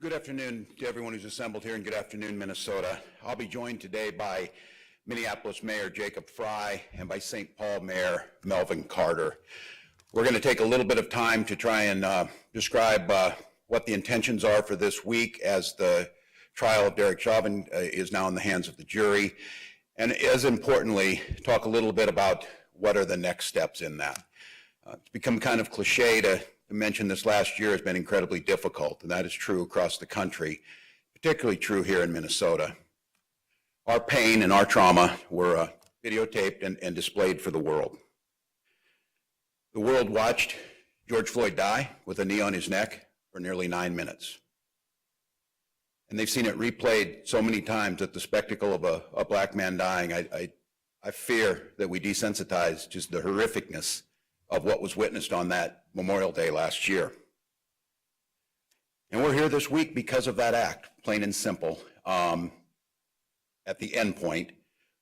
Good afternoon to everyone who's assembled here, and good afternoon, Minnesota. I'll be joined today by Minneapolis Mayor Jacob Fry and by St. Paul Mayor Melvin Carter. We're going to take a little bit of time to try and describe what the intentions are for this week as the trial of Derek Chauvin is now in the hands of the jury, and as importantly, talk a little bit about what are the next steps in that. It's become kind of cliche to mention this last year has been incredibly difficult, and that is true across the country, particularly true here in Minnesota. Our pain and our trauma were videotaped and displayed for the world. The world watched George Floyd die with a knee on his neck for nearly 9 minutes. And they've seen it replayed so many times that the spectacle of a black man dying, I fear that we desensitize just the horrificness of what was witnessed on that Memorial Day last year. And we're here this week because of that act, plain and simple, at the end point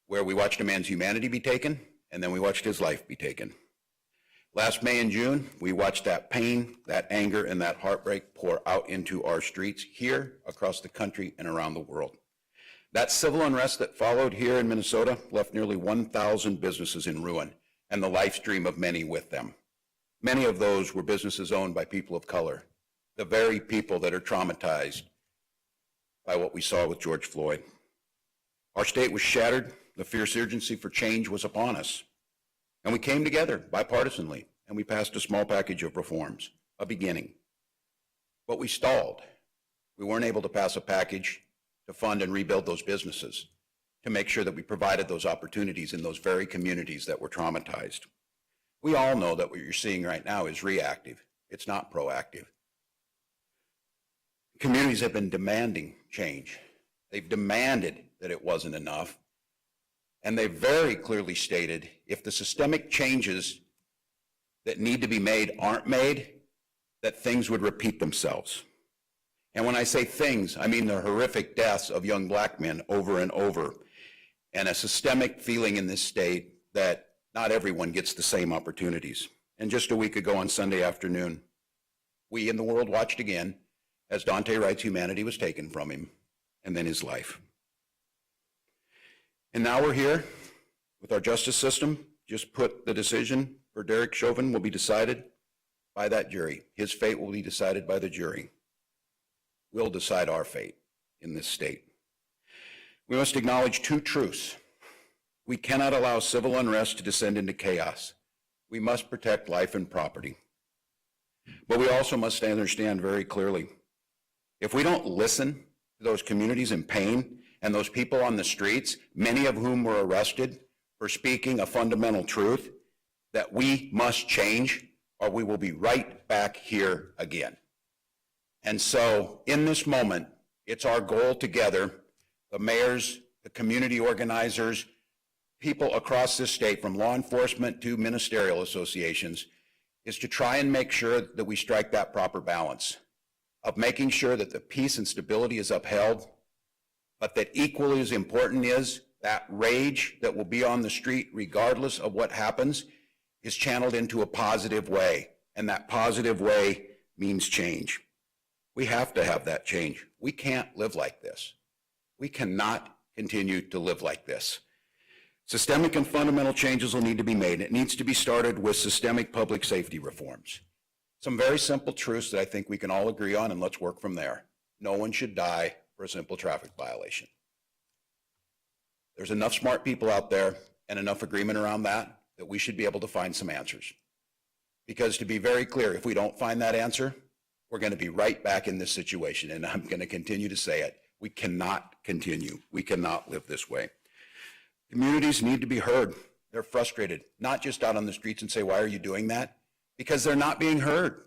where we watched a man's humanity be taken and then we watched his life be taken. Last May and June, we watched that pain, that anger, and that heartbreak pour out into our streets here, across the country, and around the world. That civil unrest that followed here in Minnesota left nearly 1,000 businesses in ruin, and the life stream of many with them. Many of those were businesses owned by people of color, the very people that are traumatized by what we saw with George Floyd. Our state was shattered, the fierce urgency for change was upon us, and we came together bipartisanly, and we passed a small package of reforms, a beginning. But we stalled. We weren't able to pass a package to fund and rebuild those businesses, to make sure that we provided those opportunities in those very communities that were traumatized. We all know that what you're seeing right now is reactive. It's not proactive. Communities have been demanding change. They've demanded that it wasn't enough. And they very clearly stated if the systemic changes that need to be made aren't made, that things would repeat themselves. And when I say things, I mean the horrific deaths of young black men over and over, and a systemic feeling in this state that not everyone gets the same opportunities. And just a week ago on Sunday afternoon, we in the world watched again as Daunte Wright's humanity was taken from him, and then his life. And now we're here with our justice system. Just put the decision for Derek Chauvin will be decided by that jury. His fate will be decided by the jury. We'll decide our fate in this state. We must acknowledge two truths. We cannot allow civil unrest to descend into chaos. We must protect life and property. But we also must understand very clearly, if we don't listen to those communities in pain and those people on the streets, many of whom were arrested for speaking a fundamental truth, that we must change or we will be right back here again. And so in this moment, it's our goal together, the mayors, the community organizers, people across this state, from law enforcement to ministerial associations, is to try and make sure that we strike that proper balance of making sure that the peace and stability is upheld, but that equally as important is that rage that will be on the street regardless of what happens is channeled into a positive way, and that positive way means change. We have to have that change. We can't live like this. We cannot continue to live like this. Systemic and fundamental changes will need to be made. It needs to be started with systemic public safety reforms. Some very simple truths that I think we can all agree on, and let's work from there. No one should die for a simple traffic violation. There's enough smart people out there and enough agreement around that we should be able to find some answers. Because to be very clear, if we don't find that answer, we're going to be right back in this situation, and I'm going to continue to say it. We cannot continue. We cannot live this way. Communities need to be heard. They're frustrated, not just out on the streets and say, why are you doing that? Because they're not being heard.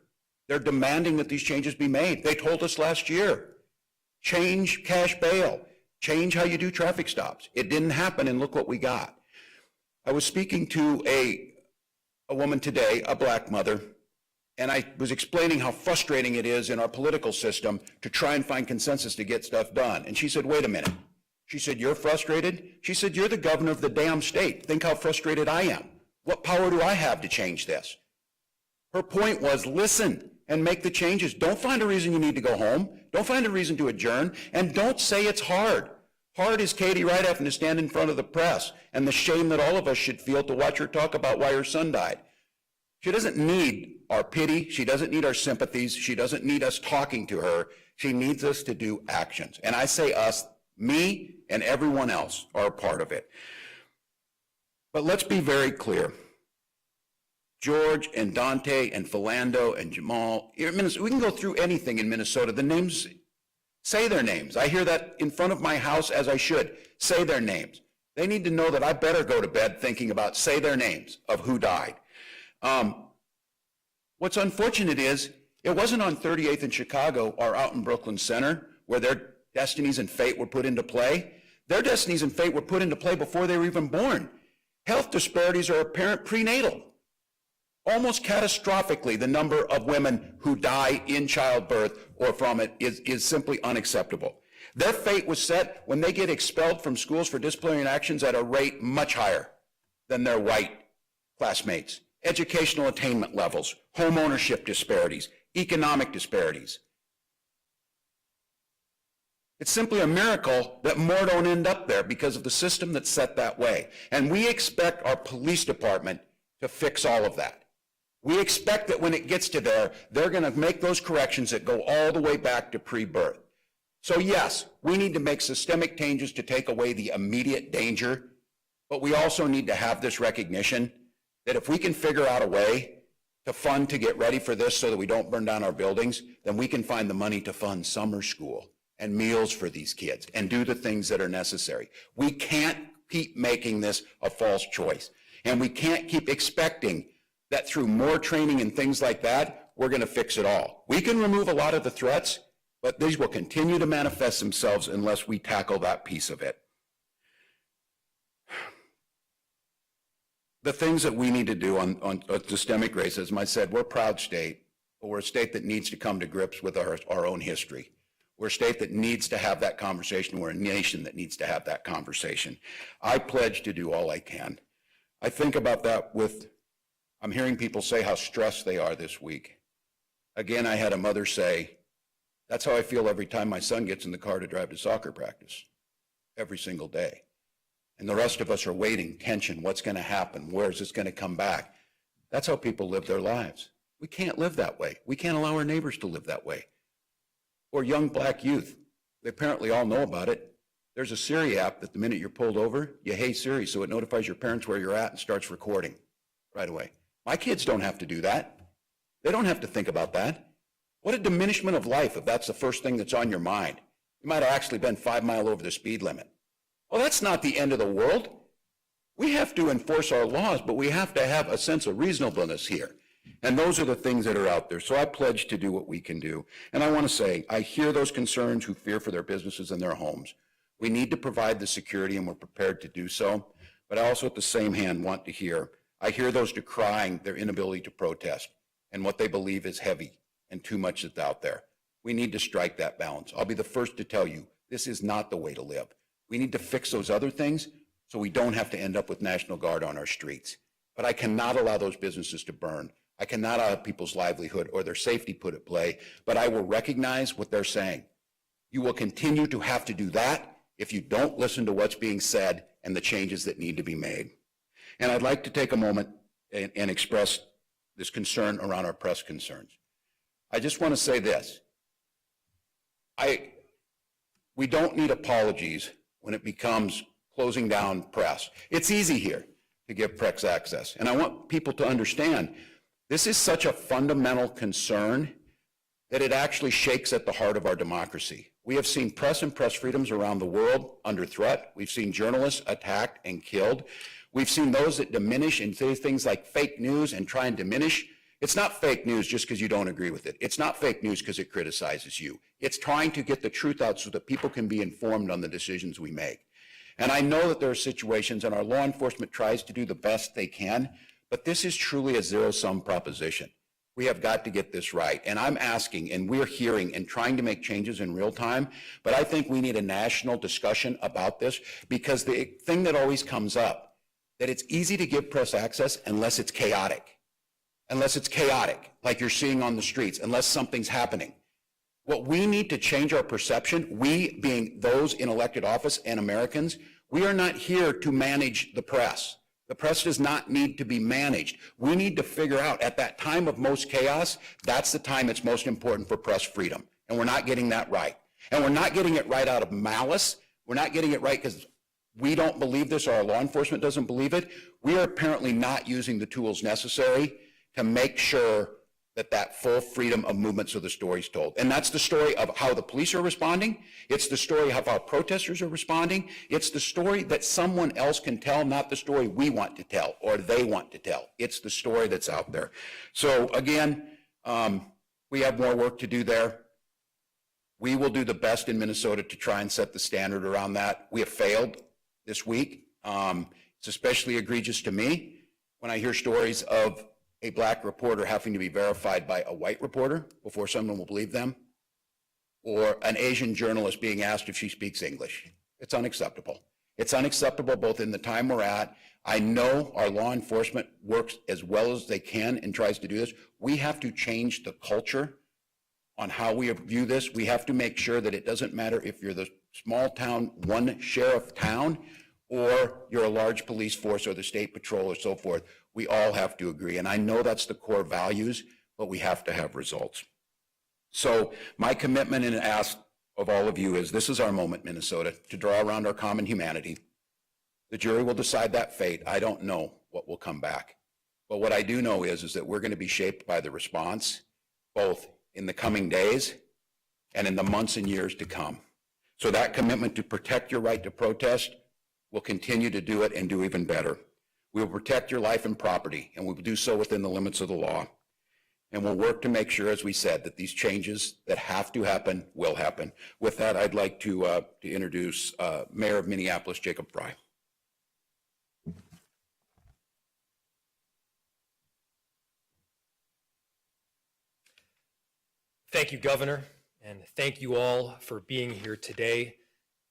They're demanding that these changes be made. They told us last year, change cash bail, change how you do traffic stops. It didn't happen, and look what we got. I was speaking to a woman today, a black mother, and I was explaining how frustrating it is in our political system to try and find consensus to get stuff done. And she said, wait a minute. She said, you're frustrated? She said, you're the governor of the damn state. Think how frustrated I am. What power do I have to change this? Her point was, listen, and make the changes. Don't find a reason you need to go home. Don't find a reason to adjourn, and don't say it's hard. Hard is Katie Wright having to stand in front of the press and the shame that all of us should feel to watch her talk about why her son died. She doesn't need our pity. She doesn't need our sympathies. She doesn't need us talking to her. She needs us to do actions. And I say us, me and everyone else are a part of it. But let's be very clear. George and Dante and Philando and Jamal, we can go through anything in Minnesota. The names, say their names. I hear that in front of my house as I should. Say their names. They need to know that I better go to bed thinking about say their names of who died. What's unfortunate is it wasn't on 38th in Chicago or out in Brooklyn Center where their destinies and fate were put into play. Their destinies and fate were put into play before they were even born. Health disparities are apparent prenatal. Almost catastrophically, the number of women who die in childbirth or from it is simply unacceptable. Their fate was set when they get expelled from schools for disciplinary actions at a rate much higher than their white classmates. Educational attainment levels, home ownership disparities, economic disparities. It's simply a miracle that more don't end up there because of the system that's set that way. And we expect our police department to fix all of that. We expect that when it gets to there, they're going to make those corrections that go all the way back to pre-birth. So yes, we need to make systemic changes to take away the immediate danger, but we also need to have this recognition that if we can figure out a way to fund to get ready for this so that we don't burn down our buildings, then we can find the money to fund summer school and meals for these kids and do the things that are necessary. We can't keep making this a false choice. And we can't keep expecting that through more training and things like that, we're going to fix it all. We can remove a lot of the threats, but these will continue to manifest themselves unless we tackle that piece of it. The things that we need to do on systemic racism, I said, we're a proud state, but we're a state that needs to come to grips with our own history. We're a state that needs to have that conversation. We're a nation that needs to have that conversation. I pledge to do all I can. I think about that I'm hearing people say how stressed they are this week. Again, I had a mother say, that's how I feel every time my son gets in the car to drive to soccer practice, every single day. And the rest of us are waiting, tension, what's going to happen? Where is this going to come back? That's how people live their lives. We can't live that way. We can't allow our neighbors to live that way. Or young black youth. They apparently all know about it. There's a Siri app that the minute you're pulled over, you hey Siri, so it notifies your parents where you're at and starts recording right away. My kids don't have to do that. They don't have to think about that. What a diminishment of life if that's the first thing that's on your mind. You might have actually been 5 miles over the speed limit. Well, that's not the end of the world. We have to enforce our laws, but we have to have a sense of reasonableness here. And those are the things that are out there. So I pledge to do what we can do. And I want to say, I hear those concerns who fear for their businesses and their homes. We need to provide the security, and we're prepared to do so. But I also, at the same hand, want to hear, I hear those decrying their inability to protest and what they believe is heavy and too much that's out there. We need to strike that balance. I'll be the first to tell you, this is not the way to live. We need to fix those other things so we don't have to end up with National Guard on our streets. But I cannot allow those businesses to burn. I cannot allow people's livelihood or their safety put at play, but I will recognize what they're saying. You will continue to have to do that if you don't listen to what's being said and the changes that need to be made. And I'd like to take a moment and express this concern around our press concerns. I just want to say this. We don't need apologies when it becomes closing down press. It's easy here to give press access. And I want people to understand this is such a fundamental concern that it actually shakes at the heart of our democracy. We have seen press and press freedoms around the world under threat. We've seen journalists attacked and killed. We've seen those that diminish and say things like fake news and try and diminish. It's not fake news just because you don't agree with it. It's not fake news because it criticizes you. It's trying to get the truth out so that people can be informed on the decisions we make. And I know that there are situations, and our law enforcement tries to do the best they can, but this is truly a zero-sum proposition. We have got to get this right. And I'm asking, and we're hearing and trying to make changes in real time, but I think we need a national discussion about this, because the thing that always comes up, that it's easy to give press access unless it's chaotic. unless it's chaotic, like you're seeing on the streets, unless something's happening. What we need to change our perception, we being those in elected office and Americans, we are not here to manage the press. The press does not need to be managed. We need to figure out at that time of most chaos, that's the time it's most important for press freedom. And we're not getting that right. And we're not getting it right out of malice. We're not getting it right because we don't believe this or our law enforcement doesn't believe it. We are apparently not using the tools necessary to make sure that that full freedom of movement so the story's told. And that's the story of how the police are responding. It's the story of how protesters are responding. It's the story that someone else can tell, not the story we want to tell or they want to tell. It's the story that's out there. So again, we have more work to do there. We will do the best in Minnesota to try and set the standard around that. We have failed this week. It's especially egregious to me when I hear stories of a black reporter having to be verified by a white reporter before someone will believe them, or an Asian journalist being asked if she speaks English. It's unacceptable. It's unacceptable both in the time we're at. I know our law enforcement works as well as they can and tries to do this. We have to change the culture on how we view this. We have to make sure that it doesn't matter if you're the small town, one sheriff town, or you're a large police force or the state patrol or so forth. We all have to agree. And I know that's the core values, but we have to have results. So my commitment and ask of all of you is this is our moment, Minnesota, to draw around our common humanity. The jury will decide that fate. I don't know what will come back. But what I do know is that we're going to be shaped by the response, both in the coming days and in the months and years to come. So that commitment to protect your right to protest, we'll continue to do it and do even better. We will protect your life and property, and we will do so within the limits of the law. And we'll work to make sure, as we said, that these changes that have to happen will happen. With that, I'd like to introduce Mayor of Minneapolis, Jacob Frey. Thank you, Governor, and thank you all for being here today.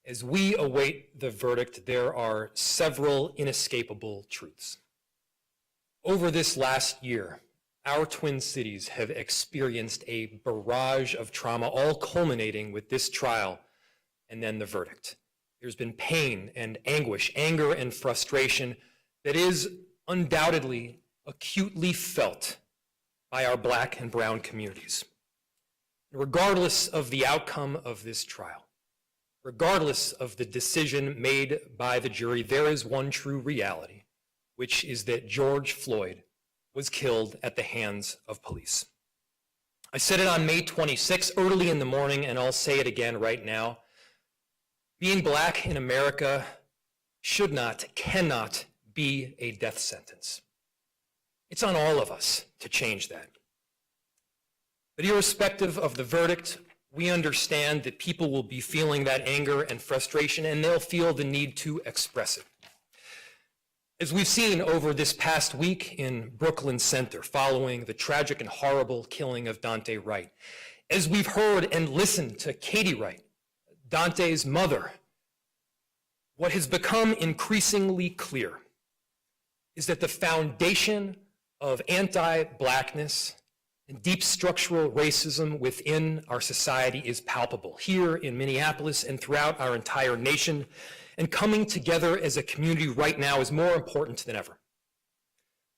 As we await the verdict, there are several inescapable truths. Over this last year, our Twin Cities have experienced a barrage of trauma, all culminating with this trial and then the verdict. There's been pain and anguish, anger and frustration that is undoubtedly acutely felt by our Black and brown communities. Regardless of the outcome of this trial, regardless of the decision made by the jury, there is one true reality, which is that George Floyd was killed at the hands of police. I said it on May 26 early in the morning, and I'll say it again right now. Being Black in America should not, cannot be a death sentence. It's on all of us to change that. But irrespective of the verdict, we understand that people will be feeling that anger and frustration, and they'll feel the need to express it. As we've seen over this past week in Brooklyn Center, following the tragic and horrible killing of Daunte Wright, as we've heard and listened to Katie Wright, Daunte's mother, what has become increasingly clear is that the foundation of anti-Blackness and deep structural racism within our society is palpable here in Minneapolis and throughout our entire nation, and coming together as a community right now is more important than ever.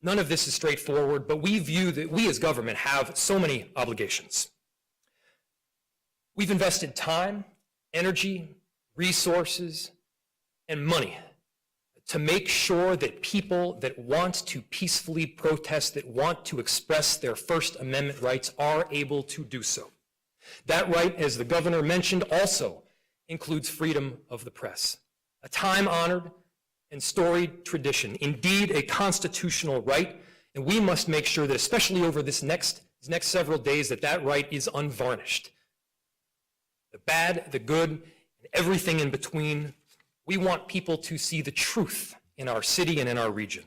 None of this is straightforward, but we view that we as government have so many obligations. We've invested time, energy, resources, and money to make sure that people that want to peacefully protest, that want to express their First Amendment rights, are able to do so. That right, as the governor mentioned, also includes freedom of the press, a time-honored and storied tradition, indeed a constitutional right, and we must make sure that, especially over these next several days, that right is unvarnished. The bad, the good, and everything in between. We want people to see the truth in our city and in our region.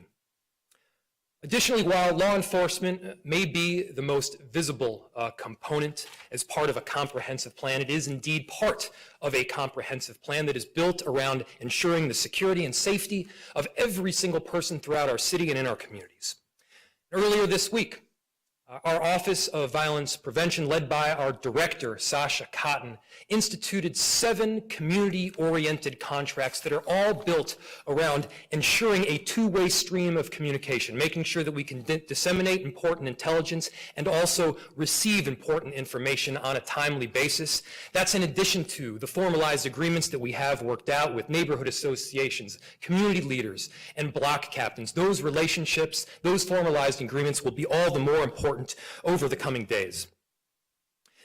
Additionally, while law enforcement may be the most visible component as part of a comprehensive plan, it is indeed part of a comprehensive plan that is built around ensuring the security and safety of every single person throughout our city and in our communities. Earlier this week, Our Office of Violence Prevention, led by our director, Sasha Cotton, instituted 7 community-oriented contracts that are all built around ensuring a two-way stream of communication, making sure that we can disseminate important intelligence and also receive important information on a timely basis. That's in addition to the formalized agreements that we have worked out with neighborhood associations, community leaders, and block captains. Those relationships, those formalized agreements will be all the more important over the coming days.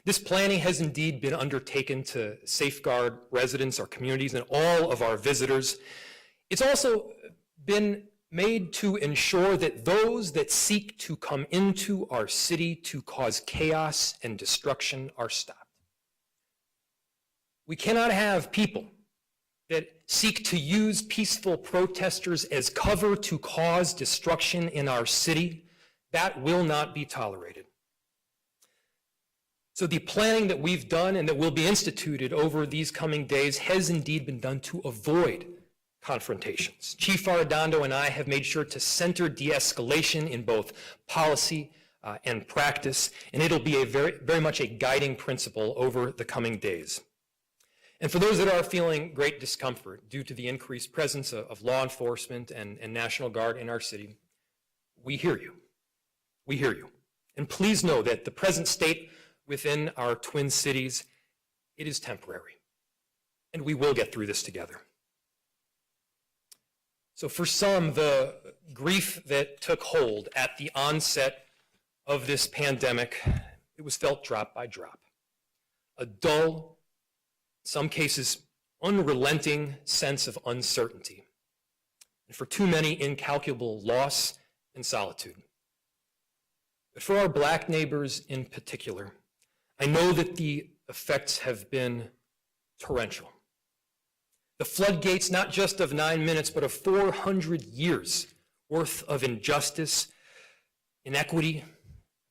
This planning has indeed been undertaken to safeguard residents, our communities, and all of our visitors. It's also been made to ensure that those that seek to come into our city to cause chaos and destruction are stopped. We cannot have people that seek to use peaceful protesters as cover to cause destruction in our city. That will not be tolerated. So the planning that we've done and that will be instituted over these coming days has indeed been done to avoid confrontations. Chief Arredondo and I have made sure to center de-escalation in both policy and practice, and it'll be a very much a guiding principle over the coming days. And for those that are feeling great discomfort due to the increased presence of law enforcement and National Guard in our city, we hear you. We hear you. And please know that the present state within our twin cities, it is temporary. And we will get through this together. So for some, the grief that took hold at the onset of this pandemic, it was felt drop by drop. A dull, in some cases, unrelenting sense of uncertainty. And for too many, incalculable loss and solitude. But for our Black neighbors in particular, I know that the effects have been torrential. The floodgates, not just of 9 minutes, but of 400 years worth of injustice, inequity,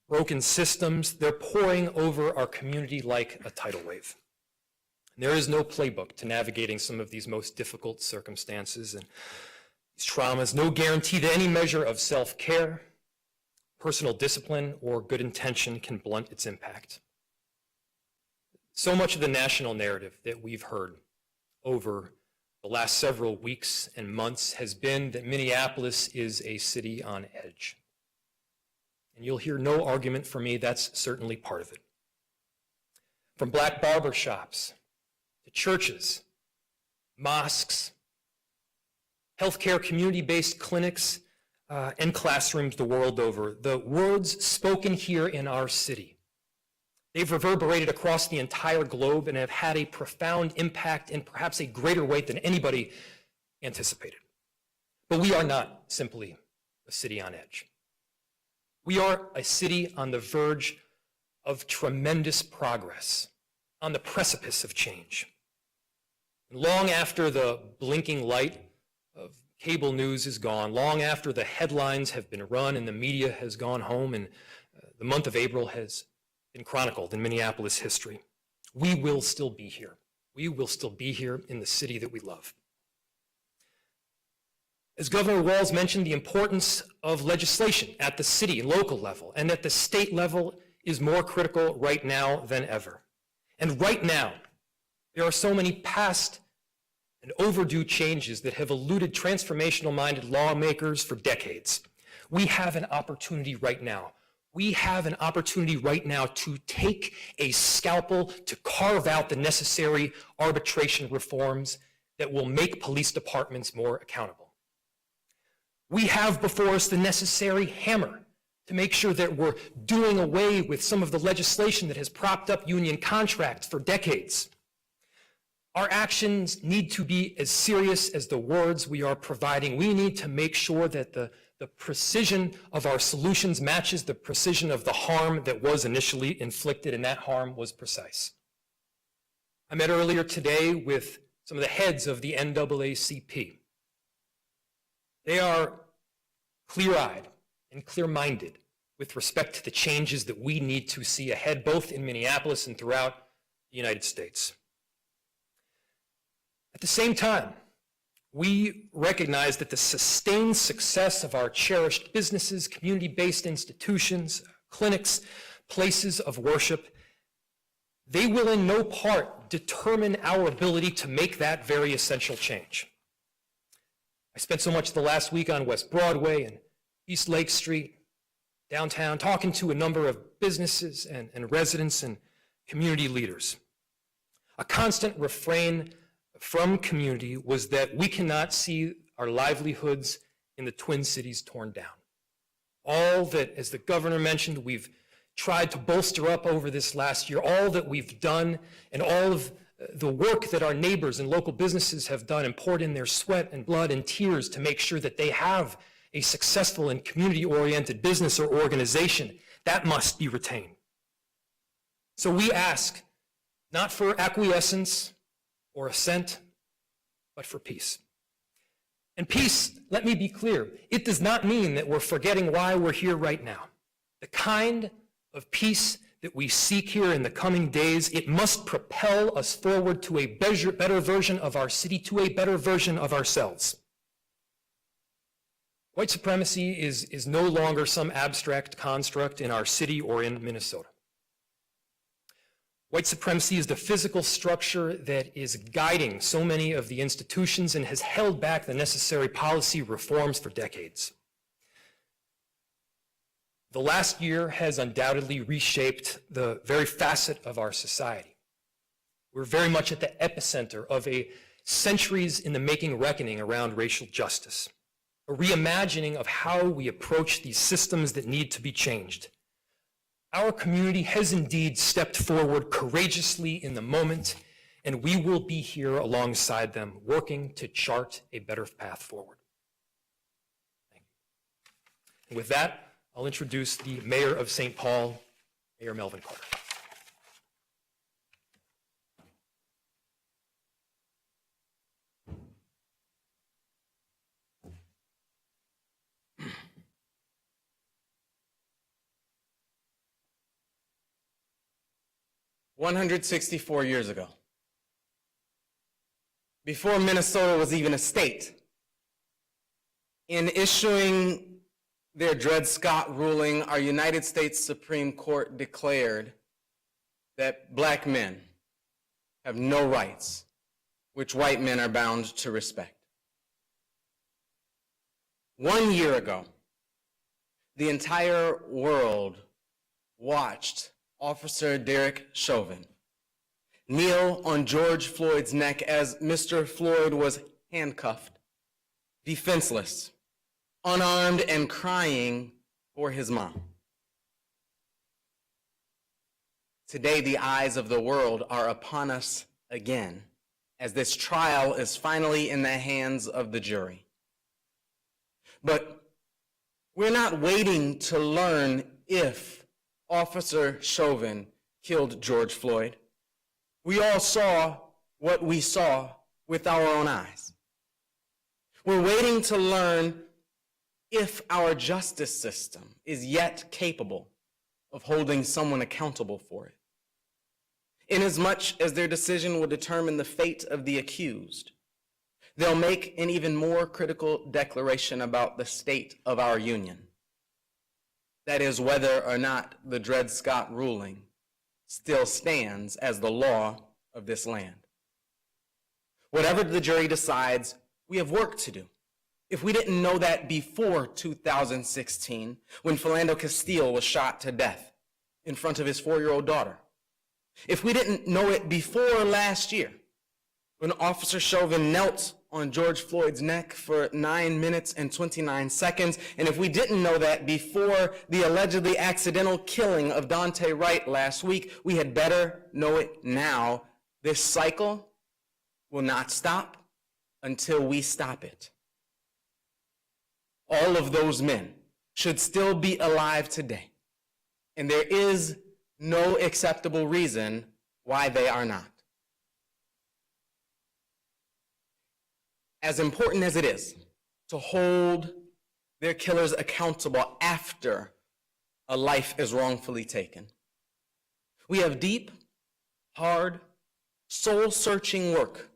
broken systems, they're pouring over our community like a tidal wave. And there is no playbook to navigating some of these most difficult circumstances and these traumas, no guarantee that any measure of self-care, personal discipline, or good intention can blunt its impact. So much of the national narrative that we've heard over the last several weeks and months has been that Minneapolis is a city on edge. And you'll hear no argument from me, that's certainly part of it. From Black barbershops to churches, mosques, healthcare community-based clinics, and classrooms the world over. The words spoken here in our city, they've reverberated across the entire globe and have had a profound impact in perhaps a greater weight than anybody anticipated. But we are not simply a city on edge. We are a city on the verge of tremendous progress, on the precipice of change. And long after the blinking light of cable news is gone, long after the headlines have been run and the media has gone home and the month of April has been chronicled in Minneapolis history, we will still be here. We will still be here in the city that we love. As Governor Walz mentioned, the importance of legislation at the city and local level and at the state level is more critical right now than ever. And right now, there are so many past and overdue changes that have eluded transformational-minded lawmakers for decades. We have an opportunity right now. We have an opportunity right now to take a scalpel to carve out the necessary arbitration reforms that will make police departments more accountable. We have before us the necessary hammer to make sure that we're doing away with some of the legislation that has propped up union contracts for decades. Our actions need to be as serious as the words we are providing. We need to make sure that the precision of our solutions matches the precision of the harm that was initially inflicted, and that harm was precise. I met earlier today with some of the heads of the NAACP. They are clear-eyed and clear-minded with respect to the changes that we need to see ahead, both in Minneapolis and throughout the United States. At the same time, we recognize that the sustained success of our cherished businesses, community-based institutions, clinics, places of worship, they will in no part determine our ability to make that very essential change. I spent so much the last week on West Broadway and East Lake Street, downtown, talking to a number of businesses and residents and community leaders. A constant refrain from community was that we cannot see our livelihoods in the Twin Cities torn down. All that, as the governor mentioned, we've tried to bolster up over this last year, all that we've done and all of the work that our neighbors and local businesses have done and poured in their sweat and blood and tears to make sure that they have a successful and community-oriented business or organization, that must be retained. So we ask, not for acquiescence or assent, but for peace. And peace, let me be clear, it does not mean that we're forgetting why we're here right now. The kind of peace that we seek here in the coming days, it must propel us forward to a better version of our city, to a better version of ourselves. White supremacy is no longer some abstract construct in our city or in Minnesota. White supremacy is the physical structure that is guiding so many of the institutions and has held back the necessary policy reforms for decades. The last year has undoubtedly reshaped the very facet of our society. We're very much at the epicenter of a centuries in the making reckoning around racial justice, a reimagining of how we approach these systems that need to be changed. Our community has indeed stepped forward courageously in the moment, and we will be here alongside them, working to chart a better path forward. Thank you. And with that, I'll introduce the Mayor of St. Paul, Mayor Melvin Carter. "164 years ago, before Minnesota was even a state, in issuing their Dred Scott ruling, our United States Supreme Court declared that black men have no rights which white men are bound to respect. 1 year ago, the entire world watched Officer Derek Chauvin kneel on George Floyd's neck as Mr. Floyd was handcuffed, defenseless, unarmed, and crying for his mom. Today, the eyes of the world are upon us again, as this trial is finally in the hands of the jury. But we're not waiting to learn if Officer Chauvin killed George Floyd. We all saw what we saw with our own eyes. We're waiting to learn if our justice system is yet capable of holding someone accountable for it. Inasmuch as their decision will determine the fate of the accused, they'll make an even more critical declaration about the state of our union. That is, whether or not the Dred Scott ruling still stands as the law of this land. Whatever the jury decides, we have work to do. If we didn't know that before 2016, when Philando Castile was shot to death in front of his 4-year-old daughter, if we didn't know it before last year, when Officer Chauvin knelt on George Floyd's neck for 9 minutes and 29 seconds, and if we didn't know that before the allegedly accidental killing of Dante Wright last week, we had better know it now. This cycle will not stop until we stop it. All of those men should still be alive today, and there is no acceptable reason why they are not. As important as it is to hold their killers accountable after a life is wrongfully taken, we have deep, hard, soul-searching work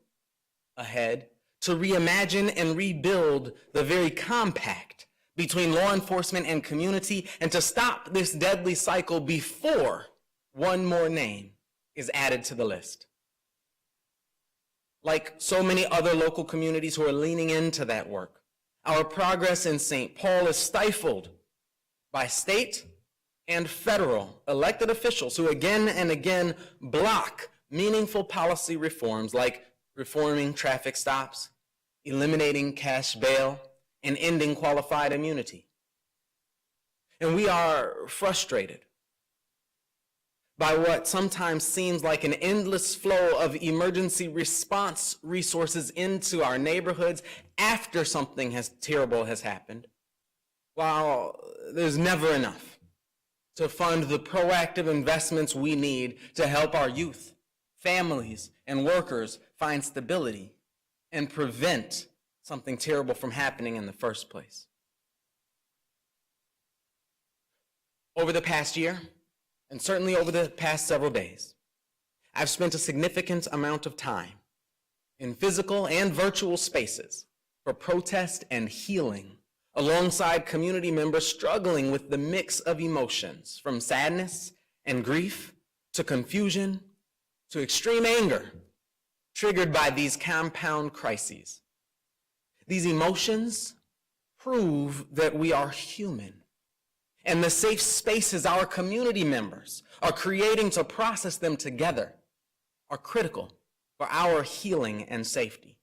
ahead to reimagine and rebuild the very compact between law enforcement and community, and to stop this deadly cycle before one more name is added to the list. Like so many other local communities who are leaning into that work, our progress in St. Paul is stifled by state and federal elected officials who again and again block meaningful policy reforms like reforming traffic stops, eliminating cash bail, and ending qualified immunity. And we are frustrated by what sometimes seems like an endless flow of emergency response resources into our neighborhoods after something terrible has happened, while there's never enough to fund the proactive investments we need to help our youth, families, and workers find stability and prevent something terrible from happening in the first place. Over the past year, and certainly over the past several days, I've spent a significant amount of time in physical and virtual spaces for protest and healing alongside community members struggling with the mix of emotions from sadness and grief to confusion to extreme anger triggered by these compound crises. These emotions prove that we are human, and the safe spaces our community members are creating to process them together are critical for our healing and safety.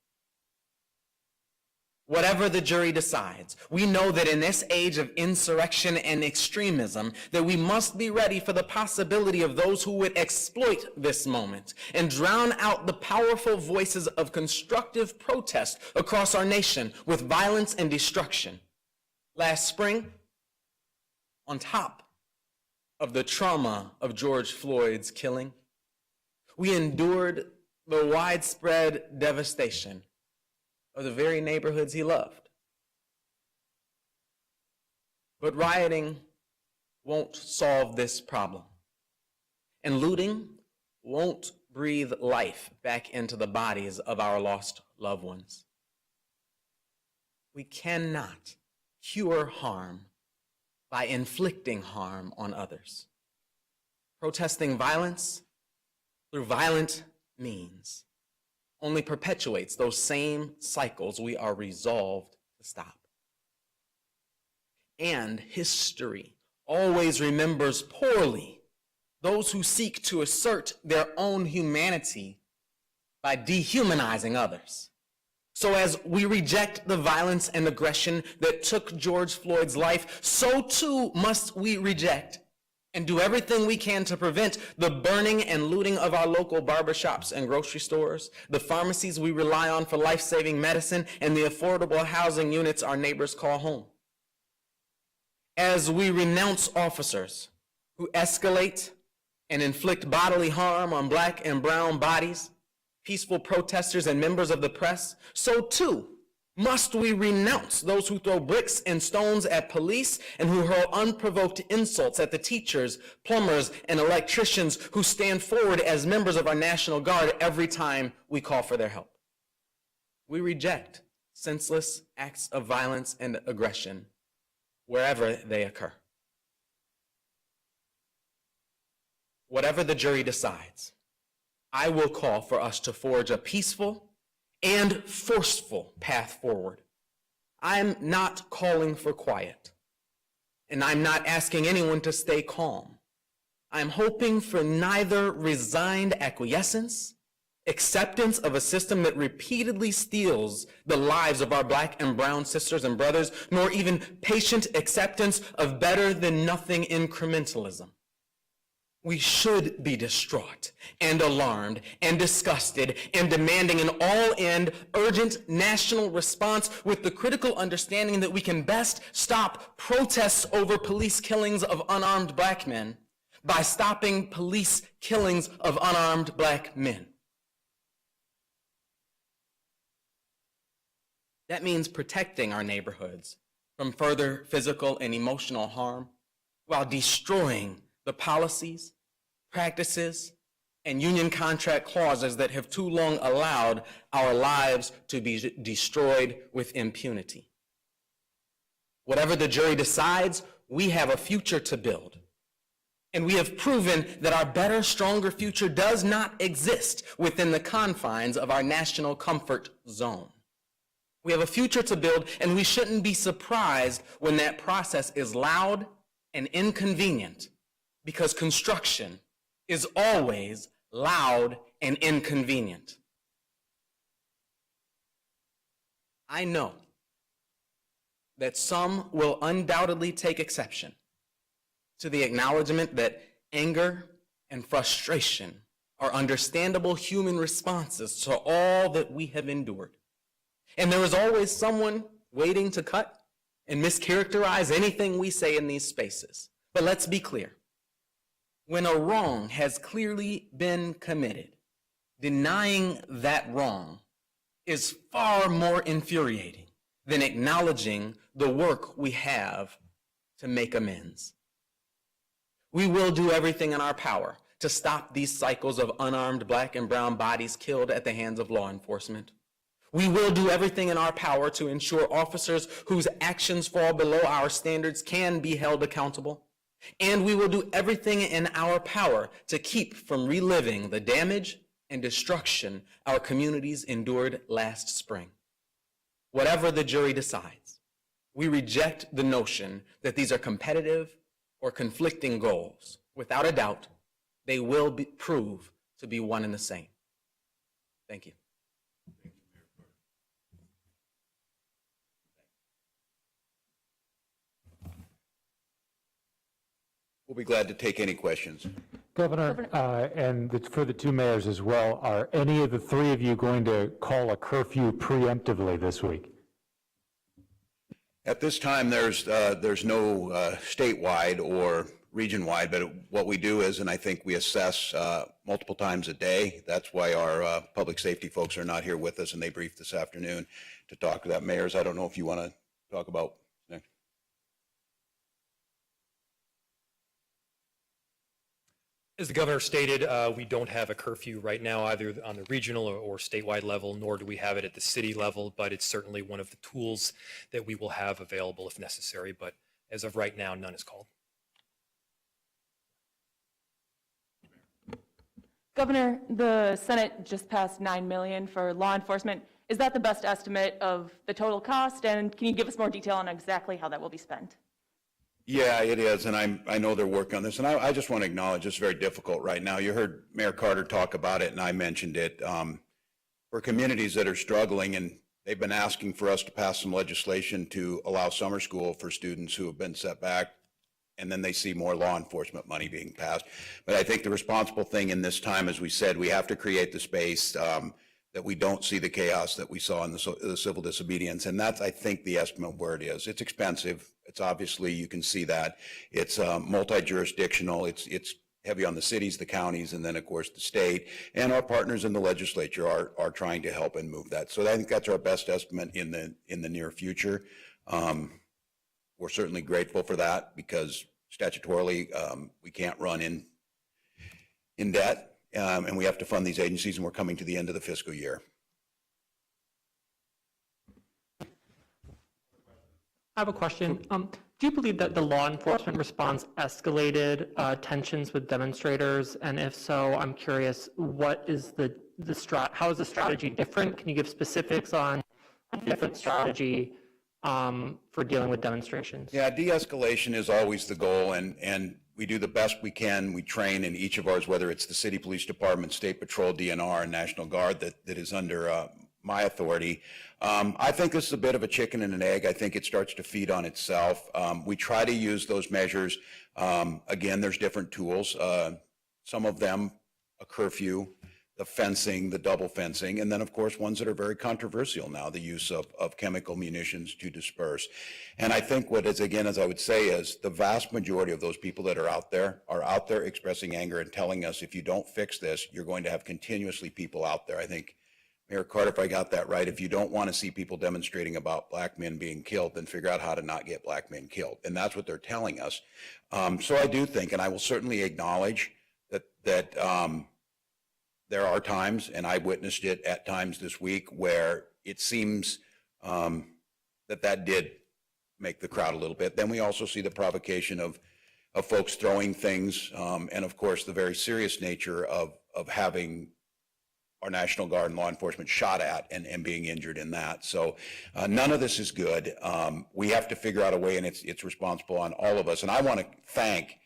Whatever the jury decides, we know that in this age of insurrection and extremism, that we must be ready for the possibility of those who would exploit this moment and drown out the powerful voices of constructive protest across our nation with violence and destruction. Last spring, on top of the trauma of George Floyd's killing, we endured the widespread devastation of the very neighborhoods he loved. But rioting won't solve this problem, and looting won't breathe life back into the bodies of our lost loved ones. We cannot cure harm by inflicting harm on others. Protesting violence through violent means only perpetuates those same cycles we are resolved to stop. And history always remembers poorly those who seek to assert their own humanity by dehumanizing others. So as we reject the violence and aggression that took George Floyd's life, so too must we reject and do everything we can to prevent the burning and looting of our local barbershops and grocery stores, the pharmacies we rely on for life-saving medicine, and the affordable housing units our neighbors call home. As we renounce officers who escalate and inflict bodily harm on Black and brown bodies, peaceful protesters, and members of the press, so too must we renounce those who throw bricks and stones at police and who hurl unprovoked insults at the teachers, plumbers, and electricians who stand forward as members of our National Guard every time we call for their help. We reject senseless acts of violence and aggression wherever they occur. Whatever the jury decides, I will call for us to forge a peaceful and forceful path forward. I'm not calling for quiet, and I'm not asking anyone to stay calm. I'm hoping for neither resigned acquiescence, acceptance of a system that repeatedly steals the lives of our Black and brown sisters and brothers, nor even patient acceptance of better than nothing incrementalism. We should be distraught and alarmed and disgusted and demanding an all-in, urgent national response with the critical understanding that we can best stop protests over police killings of unarmed Black men by stopping police killings of unarmed Black men. That means protecting our neighborhoods from further physical and emotional harm while destroying the policies, practices, and union contract clauses that have too long allowed our lives to be destroyed with impunity. Whatever the jury decides, we have a future to build. And we have proven that our better, stronger future does not exist within the confines of our national comfort zone. We have a future to build, and we shouldn't be surprised when that process is loud and inconvenient, because construction is always loud and inconvenient. I know that some will undoubtedly take exception to the acknowledgement that anger and frustration are understandable human responses to all that we have endured. And there is always someone waiting to cut and mischaracterize anything we say in these spaces. But let's be clear. When a wrong has clearly been committed, denying that wrong is far more infuriating than acknowledging the work we have to make amends. We will do everything in our power to stop these cycles of unarmed Black and brown bodies killed at the hands of law enforcement. We will do everything in our power to ensure officers whose actions fall below our standards can be held accountable. And we will do everything in our power to keep from reliving the damage and destruction our communities endured last spring. Whatever the jury decides, we reject the notion that these are competitive or conflicting goals. Without a doubt, they will prove to be one and the same. Thank you. We'll be glad to take any questions. Governor, for the two mayors as well, are any of the three of you going to call a curfew preemptively this week? At this time, there's no statewide or region-wide, but what we do is, and I think we assess multiple times a day. That's why our public safety folks are not here with us, and they briefed this afternoon to talk to that. Mayors, I don't know if you want to talk about next. As the governor stated, we don't have a curfew right now, either on the regional or statewide level, nor do we have it at the city level, but it's certainly one of the tools that we will have available if necessary. But as of right now, none is called. Governor, the Senate just passed $9 million for law enforcement. Is that the best estimate of the total cost? And can you give us more detail on exactly how that will be spent? Yeah, it is, and I know they're working on this, and I just want to acknowledge it's very difficult right now. You heard Mayor Carter talk about it, and I mentioned it. For communities that are struggling, and they've been asking for us to pass some legislation to allow summer school for students who have been set back, and then they see more law enforcement money being passed. But I think the responsible thing in this time, as we said, we have to create the space that we don't see the chaos that we saw in the civil disobedience. And that's, I think, the estimate of where it is. It's expensive. It's obviously, you can see that. It's multi-jurisdictional. It's heavy on the cities, the counties, and then, of course, the state. And our partners in the legislature are trying to help and move that. So I think that's our best estimate in the near future. We're certainly grateful for that because statutorily, we can't run in debt. And we have to fund these agencies, and we're coming to the end of the fiscal year. I have a question. Do you believe that the law enforcement response escalated tensions with demonstrators? And if so, I'm curious, what is how is the strategy different? Can you give specifics on a different strategy for dealing with demonstrations? Yeah, de-escalation is always the goal, and we do the best we can. We train in each of ours, whether it's the City Police Department, State Patrol, DNR, and National Guard that is under my authority. I think this is a bit of a chicken and an egg. I think it starts to feed on itself. We try to use those measures. Again, there's different tools. Some of them, a curfew, the fencing, the double fencing, and then, of course, ones that are very controversial now, the use of chemical munitions to disperse. And I think what is, again, as I would say, is the vast majority of those people that are out there expressing anger and telling us, if you don't fix this, you're going to have continuously people out there. I think, Mayor Carter, if I got that right, if you don't want to see people demonstrating about black men being killed, then figure out how to not get black men killed. And that's what they're telling us. So I do think, and I will certainly acknowledge that there are times, and I witnessed it at times this week, where it seems that did make the crowd a little bit. Then we also see the provocation of folks throwing things, and of course, the very serious nature of having our National Guard and law enforcement shot at and being injured in that. So none of this is good. We have to figure out a way, and it's responsible on all of us. And I want to thank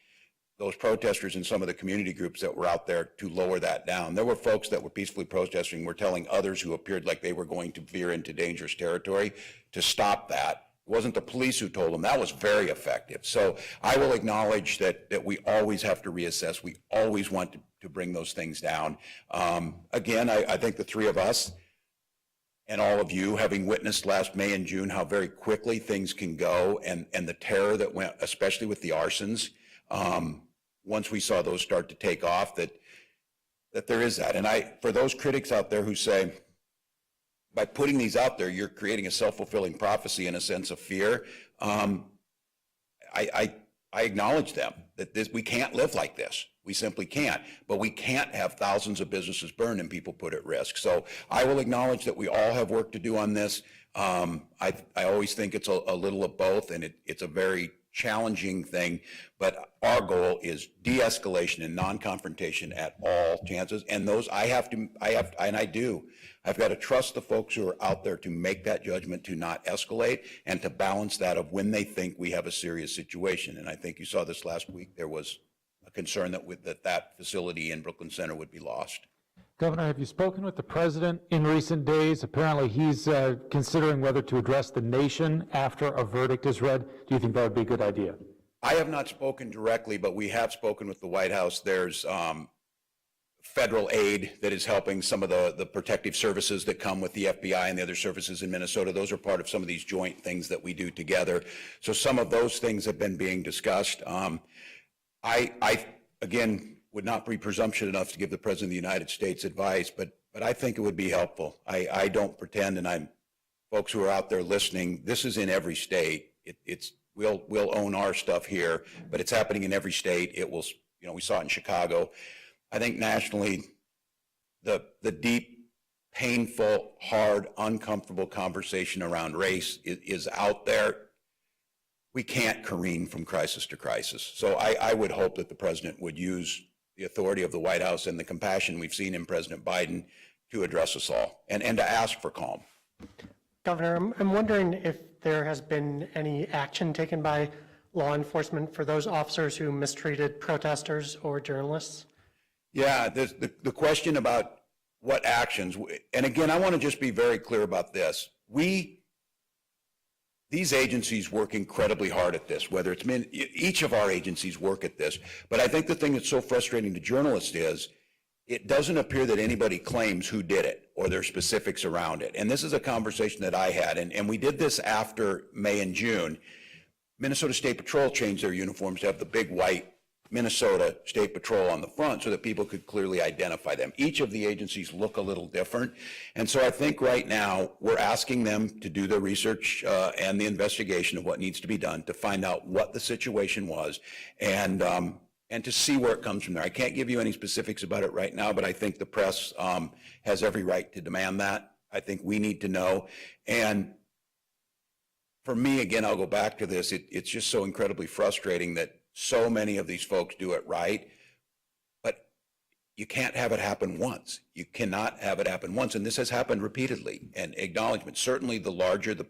those protesters and some of the community groups that were out there to lower that down. There were folks that were peacefully protesting, were telling others who appeared like they were going to veer into dangerous territory to stop that. It wasn't the police who told them. That was very effective. So I will acknowledge that we always have to reassess. We always want to bring those things down. Again, I think the three of us and all of you, having witnessed last May and June how very quickly things can go, and the terror that went, especially with the arsons, once we saw those start to take off, that there is that. And for those critics out there who say, by putting these out there, you're creating a self-fulfilling prophecy and a sense of fear, I acknowledge them, that we can't live like this. We simply can't. But we can't have thousands of businesses burned and people put at risk. So I will acknowledge that we all have work to do on this. I always think it's a little of both, and it's a very challenging thing, but our goal is de-escalation and non-confrontation at all chances. And those I've got to trust the folks who are out there to make that judgment to not escalate and to balance that of when they think we have a serious situation. And I think you saw this last week. There was a concern that facility in Brooklyn Center would be lost. Governor, have you spoken with the president in recent days? Apparently he's considering whether to address the nation after a verdict is read. Do you think that would be a good idea? I have not spoken directly, but we have spoken with the White House. There's federal aid that is helping some of the protective services that come with the FBI and the other services in Minnesota. Those are part of some of these joint things that we do together. So some of those things have been being discussed. I again, would not be presumption enough to give the President of the United States advice, but I think it would be helpful. I don't pretend, and folks who are out there listening, this is in every state. We'll own our stuff here, but it's happening in every state. It will, we saw it in Chicago. I think nationally, the deep, painful, hard, uncomfortable conversation around race is out there. We can't careen from crisis to crisis. So I would hope that the President would use the authority of the White House and the compassion we've seen in President Biden to address us all and to ask for calm. Governor, I'm wondering if there has been any action taken by law enforcement for those officers who mistreated protesters or journalists? Yeah, the question about what actions, and again, I want to just be very clear about this. These agencies work incredibly hard at this, whether it's each of our agencies work at this. But I think the thing that's so frustrating to journalists is it doesn't appear that anybody claims who did it or their specifics around it. And this is a conversation that I had, and we did this after May and June. Minnesota State Patrol changed their uniforms to have the big white Minnesota State Patrol on the front so that people could clearly identify them. Each of the agencies look a little different. And so I think right now we're asking them to do the research and the investigation of what needs to be done to find out what the situation was and to see where it comes from there. I can't give you any specifics about it right now, but I think the press has every right to demand that. I think we need to know. And for me, again, I'll go back to this. It's just so incredibly frustrating that so many of these folks do it right, but you can't have it happen once. You cannot have it happen once, and this has happened repeatedly. And acknowledgement, certainly the larger the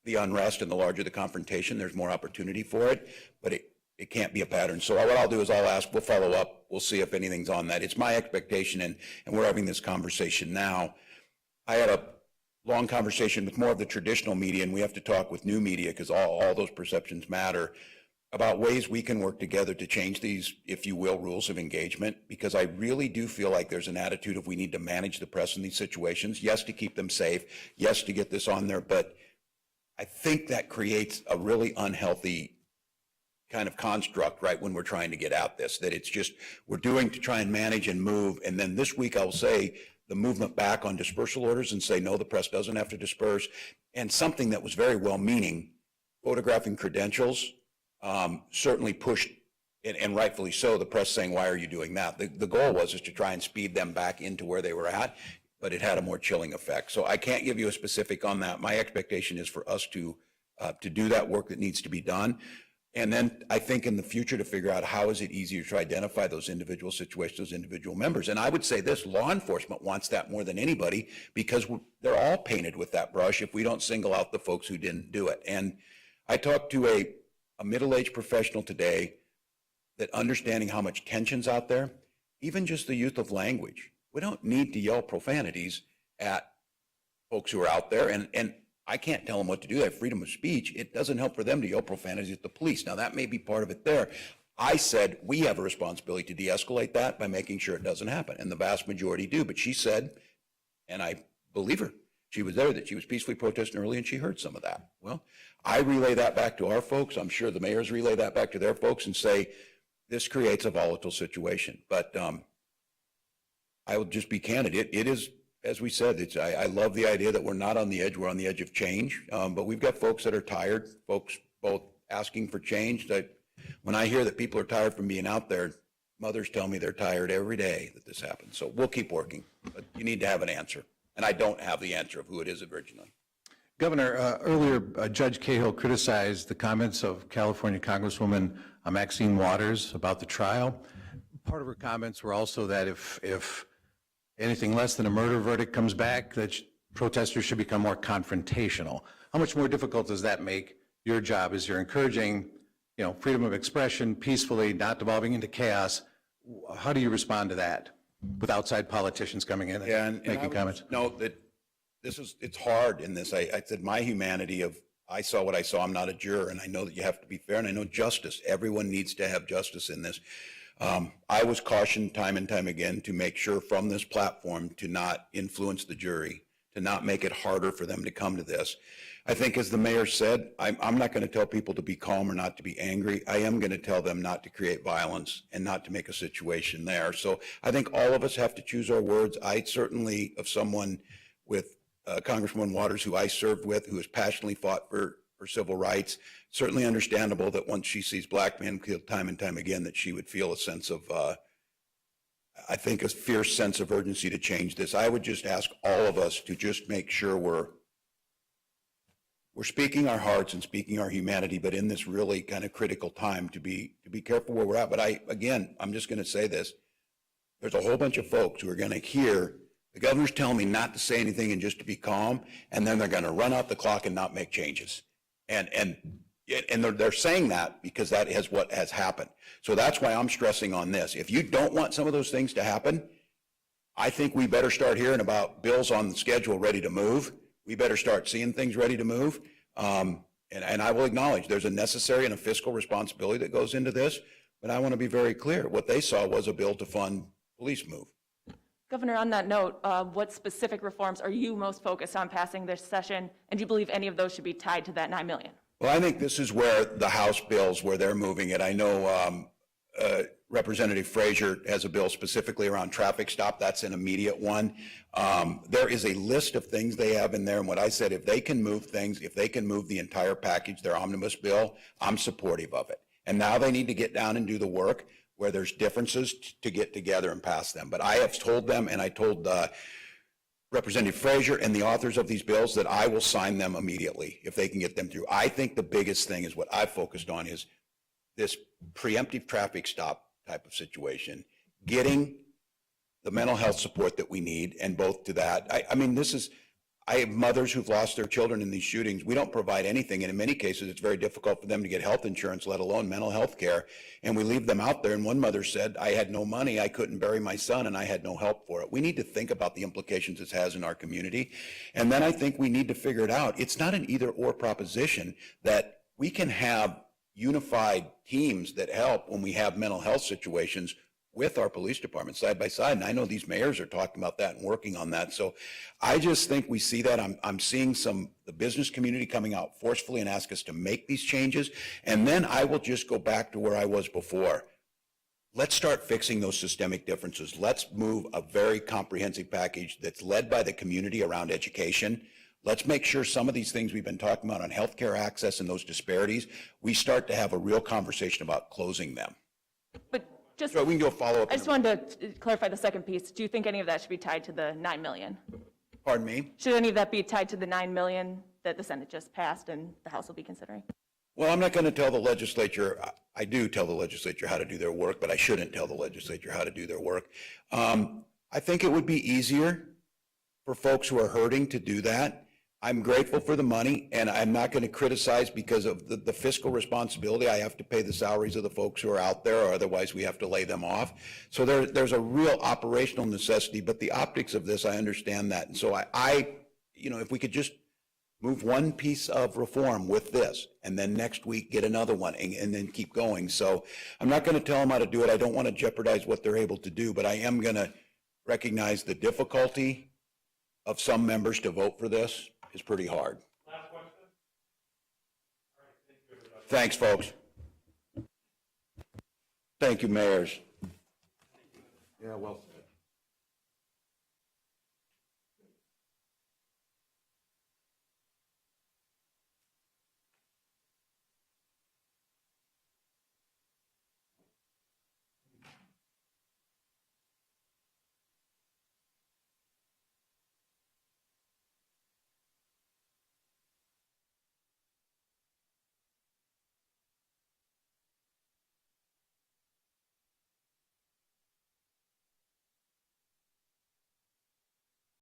unrest and the larger the confrontation, there's more opportunity for it, but it can't be a pattern. So what I'll do is we'll follow up, we'll see if anything's on that. It's my expectation, and we're having this conversation now. I had a long conversation with more of the traditional media, and we have to talk with new media because all those perceptions matter, about ways we can work together to change these, if you will, rules of engagement, because I really do feel like there's an attitude of we need to manage the press in these situations. Yes, to keep them safe. Yes, to get this on there. But I think that creates a really unhealthy kind of construct, right, when we're trying to get at this, that it's just we're doing to try and manage and move. And then this week I will say the movement back on dispersal orders and say, no, the press doesn't have to disperse. And something that was very well-meaning, photographing credentials, certainly pushed, and rightfully so, the press saying, why are you doing that? The goal was to try and speed them back into where they were at, but it had a more chilling effect. So I can't give you a specific on that. My expectation is for us to to do that work that needs to be done. And then I think in the future to figure out how is it easier to identify those individual situations, those individual members. And I would say this, law enforcement wants that more than anybody because they're all painted with that brush if we don't single out the folks who didn't do it. And I talked to a middle-aged professional today that understanding how much tension's out there, even just the use of language. We don't need to yell profanities at folks who are out there. And I can't tell them what to do. They have freedom of speech. It doesn't help for them to yell profanities at the police. Now, that may be part of it there. I said we have a responsibility to de-escalate that by making sure it doesn't happen, and the vast majority do. But she said, and I believe her, she was there, that she was peacefully protesting early and she heard some of that. Well, I relay that back to our folks. I'm sure the mayors relay that back to their folks and say, this creates a volatile situation. But I will just be candid. It is, as we said, I love the idea that we're not on the edge, we're on the edge of change, but we've got folks that are tired, folks both asking for change. When I hear that people are tired from being out there, mothers tell me they're tired every day that this happens. So we'll keep working, but you need to have an answer. And I don't have the answer of who it is originally. Governor, earlier Judge Cahill criticized the comments of California Congresswoman Maxine Waters about the trial. Part of her comments were also that if anything less than a murder verdict comes back, that protesters should become more confrontational. How much more difficult does that make your job as you're encouraging, freedom of expression peacefully, not devolving into chaos? How do you respond to that with outside politicians coming in and making comments? No, that it's hard in this. I said my humanity of, I saw what I saw. I'm not a juror, and I know that you have to be fair, and I know justice. Everyone needs to have justice in this. I was cautioned time and time again to make sure from this platform to not influence the jury, to not make it harder for them to come to this. I think, as the mayor said, I'm not going to tell people to be calm or not to be angry. I am going to tell them not to create violence and not to make a situation there. So I think all of us have to choose our words. I certainly, of someone with Congresswoman Waters, who I served with, who has passionately fought for civil rights, certainly understandable that once she sees black men killed time and time again, that she would feel a sense of, I think, a fierce sense of urgency to change this. I would just ask all of us to just make sure we're speaking our hearts and speaking our humanity, but in this really kind of critical time to be careful where we're at. But I'm just going to say this. There's a whole bunch of folks who are going to hear the governor's telling me not to say anything and just to be calm, and then they're going to run out the clock and not make changes. And they're saying that because that is what has happened. So that's why I'm stressing on this. If you don't want some of those things to happen, I think we better start hearing about bills on the schedule ready to move. We better start seeing things ready to move. And I will acknowledge there's a necessary and a fiscal responsibility that goes into this, but I want to be very clear. What they saw was a bill to fund police move. Governor, on that note, what specific reforms are you most focused on passing this session? And do you believe any of those should be tied to that $9 million? Well, I think this is where the House bills, where they're moving it. I know Representative Frazier has a bill specifically around traffic stop. That's an immediate one. There is a list of things they have in there. And what I said, if they can move things, if they can move the entire package, their omnibus bill, I'm supportive of it. And now they need to get down and do the work where there's differences to get together and pass them. But I have told them, and I told Representative Frazier and the authors of these bills, that I will sign them immediately if they can get them through. I think the biggest thing is what I've focused on is this preemptive traffic stop type of situation, getting the mental health support that we need, and both to that. I have mothers who've lost their children in these shootings. We don't provide anything, and in many cases, it's very difficult for them to get health insurance, let alone mental health care, and we leave them out there. And one mother said, I had no money, I couldn't bury my son, and I had no help for it. We need to think about the implications this has in our community, and then I think we need to figure it out. It's not an either-or proposition that we can have unified teams that help when we have mental health situations with our police department side by side. And I know these mayors are talking about that and working on that. So I just think we see that. I'm seeing the business community coming out forcefully and ask us to make these changes. And then I will just go back to where I was before. Let's start fixing those systemic differences. Let's move a very comprehensive package that's led by the community around education. Let's make sure some of these things we've been talking about on healthcare access and those disparities, we start to have a real conversation about closing them. But just, So we can go follow up. I just wanted to clarify the second piece. Do you think any of that should be tied to the $9 million? Pardon me? Should any of that be tied to the $9 million that the Senate just passed and the House will be considering? Well, I'm not going to tell the legislature, I do tell the legislature how to do their work, but I shouldn't tell the legislature how to do their work. I think it would be easier for folks who are hurting to do that. I'm grateful for the money, and I'm not going to criticize because of the fiscal responsibility. I have to pay the salaries of the folks who are out there, or otherwise we have to lay them off. So there's a real operational necessity, but the optics of this, I understand that. And so if we could just move one piece of reform with this, and then next week get another one, and then keep going. So I'm not going to tell them how to do it. I don't want to jeopardize what they're able to do, but I am going to recognize the difficulty of some members to vote for this is pretty hard. Last question. Thanks, folks. Thank you, mayors. Yeah, well.